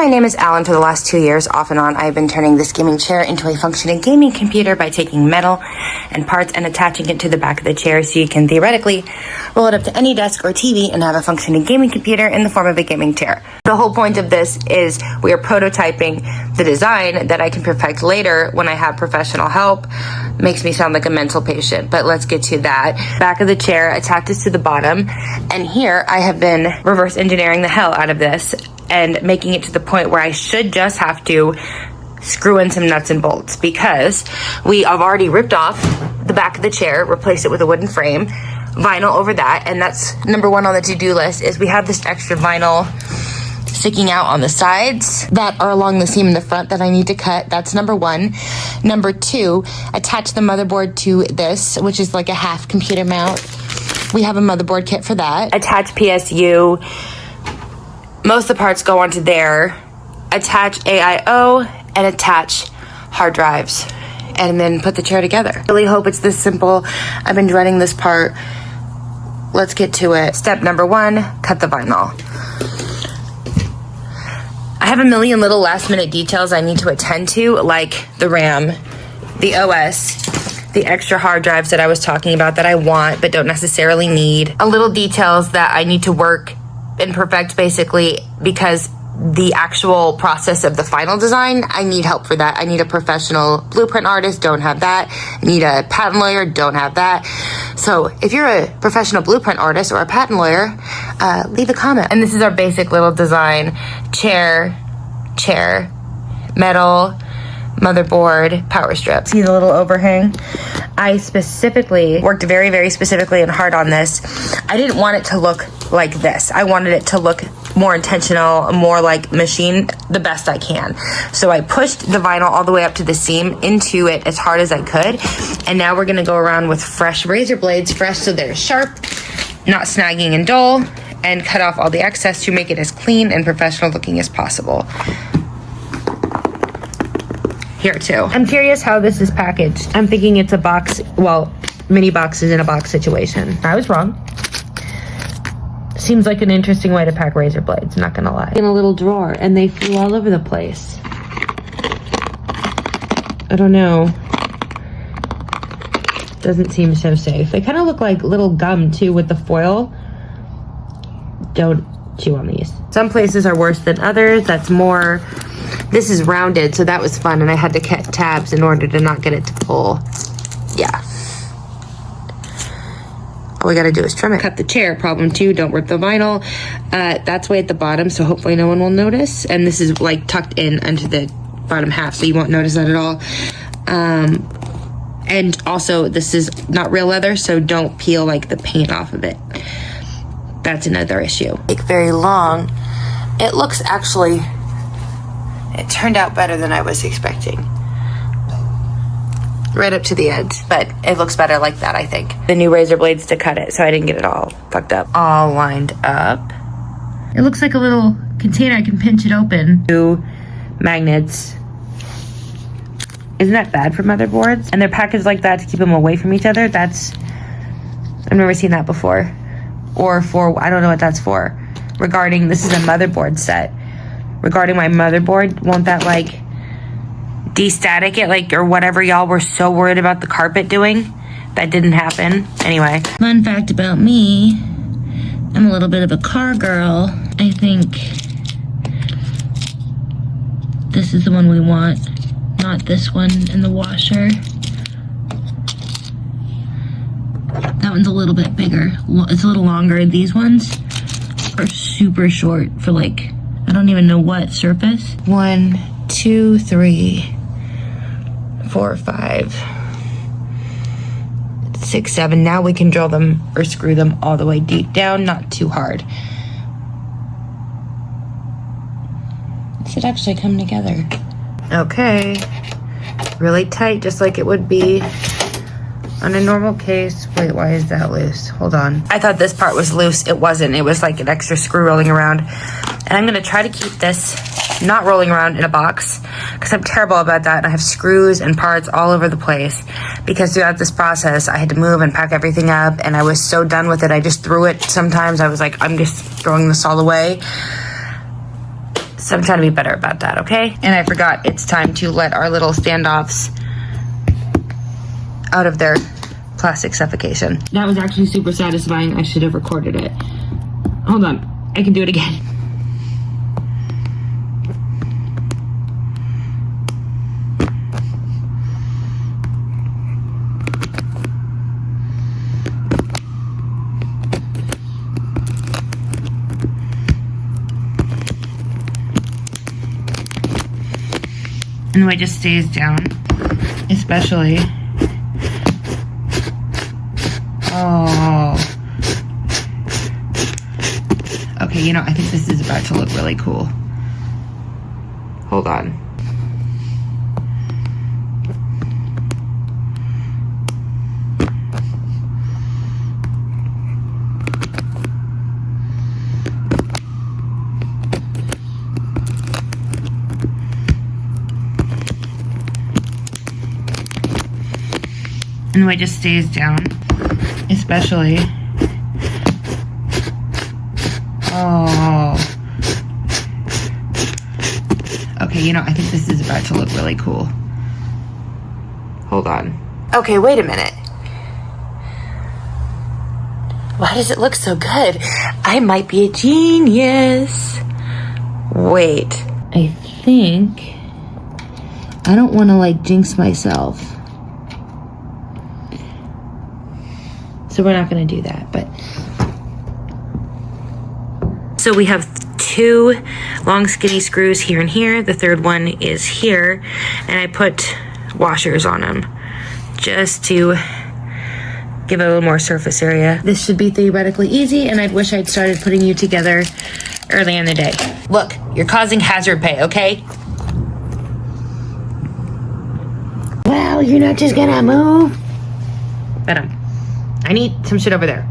my name is Alan. For the last 2 years, off and on, I've been turning this gaming chair into a functioning gaming computer by taking metal and parts and attaching it to the back of the chair so you can theoretically roll it up to any desk or TV and have a functioning gaming computer in the form of a gaming chair. The whole point of this is we are prototyping the design that I can perfect later when I have professional help. Makes me sound like a mental patient, but let's get to that. Back of the chair attaches to the bottom, and here I have been reverse engineering the hell out of this and making it to the point where I should just have to screw in some nuts and bolts, because we have already ripped off the back of the chair, replaced it with a wooden frame, vinyl over that, and that's number one on the to-do list. Is we have this extra vinyl sticking out on the sides that are along the seam in the front that I need to cut. That's number one. Number two, attach the motherboard to this, which is like a half computer mount. We have a motherboard kit for that. Attach PSU. Most of the parts go onto there. Attach AIO and attach hard drives, and then put the chair together. Really hope it's this simple. I've been dreading this part. Let's get to it. Step number one, cut the vinyl. I have a million little last minute details I need to attend to, like the RAM, the OS, the extra hard drives that I was talking about that I want but don't necessarily need. A little details that I need to work and perfect, basically, because the actual process of the final design, I need help for that. I need a professional blueprint artist, don't have that. I need a patent lawyer, don't have that. So if you're a professional blueprint artist or a patent lawyer, leave a comment. And this is our basic little design. Chair, metal, motherboard, power strip. See the little overhang? I specifically worked very, very specifically and hard on this. I didn't want it to look like this. I wanted it to look more intentional, more like machine, the best I can. So I pushed the vinyl all the way up to the seam into it as hard as I could. And now we're gonna go around with fresh razor blades, fresh so they're sharp, not snagging and dull, and cut off all the excess to make it as clean and professional looking as possible. Here too. I'm curious how this is packaged. I'm thinking it's a box, well, mini boxes in a box situation. I was wrong. Seems like an interesting way to pack razor blades, not gonna lie. In a little drawer, and they flew all over the place. I don't know. Doesn't seem so safe. They kind of look like little gum too with the foil. Don't chew on these. Some places are worse than others. That's more. This is rounded, so that was fun, and I had to cut tabs in order to not get it to pull. Yeah. All we gotta do is trim it. Cut the chair. Problem two, don't rip the vinyl. That's way at the bottom, so hopefully no one will notice. And this is like tucked in under the bottom half, so you won't notice that at all. And also, this is not real leather, so don't peel like the paint off of it. That's another issue. Like very long. It looks actually, it turned out better than I was expecting. Right up to the edge, but it looks better like that, I think. The new razor blades to cut it, so I didn't get it all fucked up. All lined up. It looks like a little container. I can pinch it open. Two magnets. Isn't that bad for motherboards? And they're packaged like that to keep them away from each other. That's, I've never seen that before. Or for, I don't know what that's for. Regarding, this is a motherboard set. Regarding my motherboard, won't that like de-static it, like, or whatever y'all were so worried about the carpet doing? That didn't happen. Anyway. Fun fact about me, I'm a little bit of a car girl. I think this is the one we want, not this one in the washer. That one's a little bit bigger. It's a little longer. These ones are super short for like, I don't even know what surface. 1, 2, 3, 4, 5, 6, 7. Now we can drill them or screw them all the way deep down, not too hard. It should actually come together. Okay. Really tight, just like it would be on a normal case. Wait, why is that loose? Hold on. I thought this part was loose. It wasn't. It was like an extra screw rolling around. And I'm gonna try to keep this not rolling around in a box, because I'm terrible about that. And I have screws and parts all over the place, because throughout this process I had to move and pack everything up, and I was so done with it I just threw it. Sometimes I was like, I'm just throwing this all away. So I'm trying to be better about that, okay? And I forgot it's time to let our little standoffs out of their plastic suffocation. That was actually super satisfying. I should have recorded it. Hold on, I can do it again. And the way it just stays down, especially. Oh. Okay, you know, I think this is about to look really cool. Hold on. And the way it just stays down, especially. Oh. Okay, you know, I think this is about to look really cool. Hold on. Okay, wait a minute. Why does it look so good? I might be a genius. Wait. I think I don't want to like jinx myself. So we're not going to do that, but. So we have 2 long skinny screws here and here. The third one is here, and I put washers on them just to give it a little more surface area. This should be theoretically easy, and I wish I'd started putting you together early in the day. Look, you're causing hazard pay, okay? Well, you're not just gonna move. But I need some shit over there.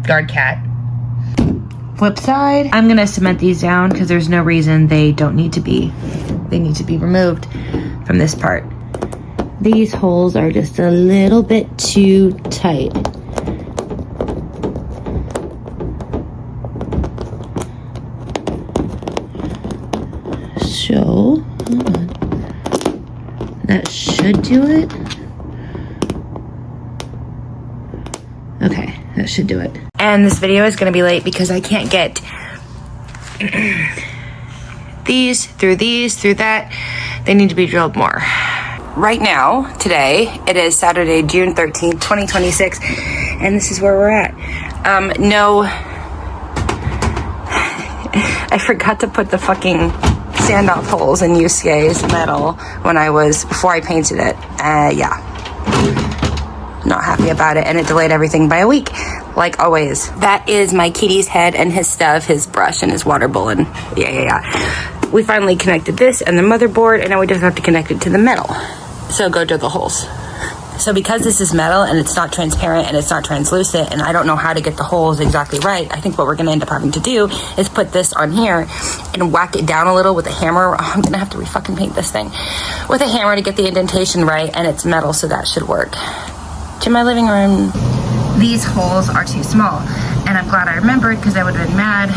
Guard cat. Flip side. I'm gonna cement these down because there's no reason they don't need to be. They need to be removed from this part. These holes are just a little bit too tight. So, hold on. That should do it. Okay, that should do it. And this video is gonna be late because I can't get these, through that. They need to be drilled more. Right now, today, it is Saturday, June 13th, 2026, and this is where we're at. No, I forgot to put the fucking standoff holes in Yusuke's metal before I painted it. Yeah. Not happy about it, and it delayed everything by a week, like always. That is my kitty's head and his stuff, his brush and his water bowl, and yeah. We finally connected this and the motherboard, and now we just have to connect it to the metal. So go drill the holes. So because this is metal and it's not transparent and it's not translucent, and I don't know how to get the holes exactly right, I think what we're gonna end up having to do is put this on here and whack it down a little with a hammer. Oh, I'm gonna have to re-fucking paint this thing with a hammer to get the indentation right, and it's metal, so that should work. To my living room. These holes are too small, and I'm glad I remembered because I would have been mad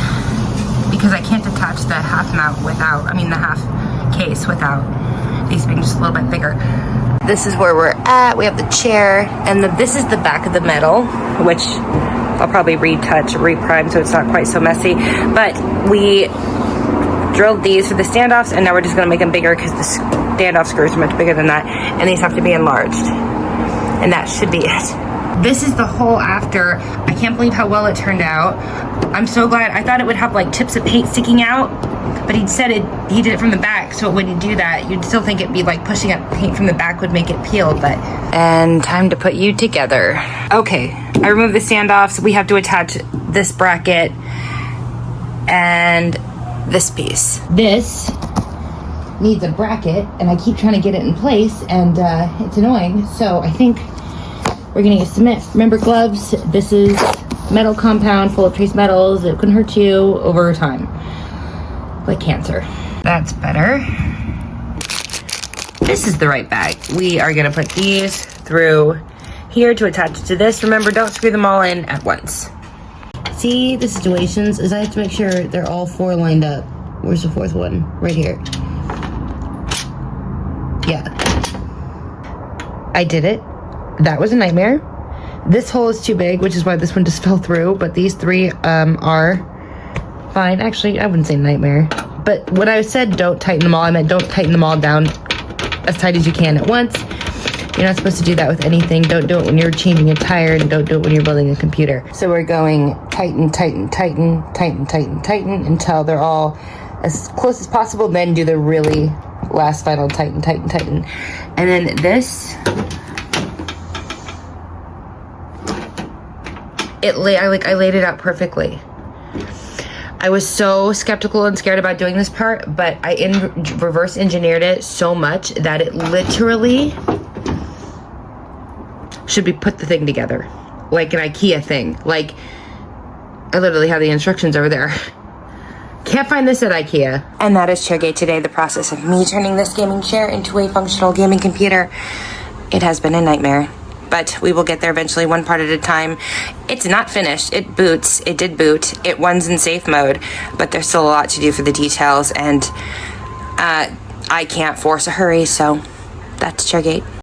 because I can't attach the half mount the half case without these being just a little bit bigger. This is where we're at. We have the chair, and this is the back of the metal, which I'll probably retouch, reprime so it's not quite so messy. But we drilled these for the standoffs, and now we're just gonna make them bigger because the standoff screws are much bigger than that, and these have to be enlarged. And that should be it. This is the hole after. I can't believe how well it turned out. I'm so glad. I thought it would have like tips of paint sticking out, but he did it from the back, so when you do that, you'd still think it'd be like pushing up paint from the back would make it peel, but. And time to put you together. Okay, I removed the standoffs. We have to attach this bracket and this piece. This needs a bracket, and I keep trying to get it in place, and it's annoying, so I think we're gonna use cement. Remember gloves? This is metal compound full of trace metals. It can hurt you over time, like cancer. That's better. This is the right bag. We are gonna put these through here to attach to this. Remember, don't screw them all in at once. See, the situations is I have to make sure they're all 4 lined up. Where's the fourth one? Right here. Yeah. I did it. That was a nightmare. This hole is too big, which is why this one just fell through, but these three are fine. Actually, I wouldn't say nightmare. But when I said don't tighten them all, I meant don't tighten them all down as tight as you can at once. You're not supposed to do that with anything. Don't do it when you're changing a tire, and don't do it when you're building a computer. So we're going tighten, tighten, tighten, tighten, tighten, tighten until they're all as close as possible. Then do the really last final tighten, tighten, tighten. And then this, I laid it out perfectly. I was so skeptical and scared about doing this part, but I reverse engineered it so much that it literally should be put the thing together like an IKEA thing. Like, I literally have the instructions over there. Can't find this at IKEA. And that is Chairgate today, the process of me turning this gaming chair into a functional gaming computer. It has been a nightmare, but we will get there eventually, one part at a time. It's not finished. It boots. It did boot. It runs in safe mode, but there's still a lot to do for the details, and I can't force a hurry, so that's Chairgate.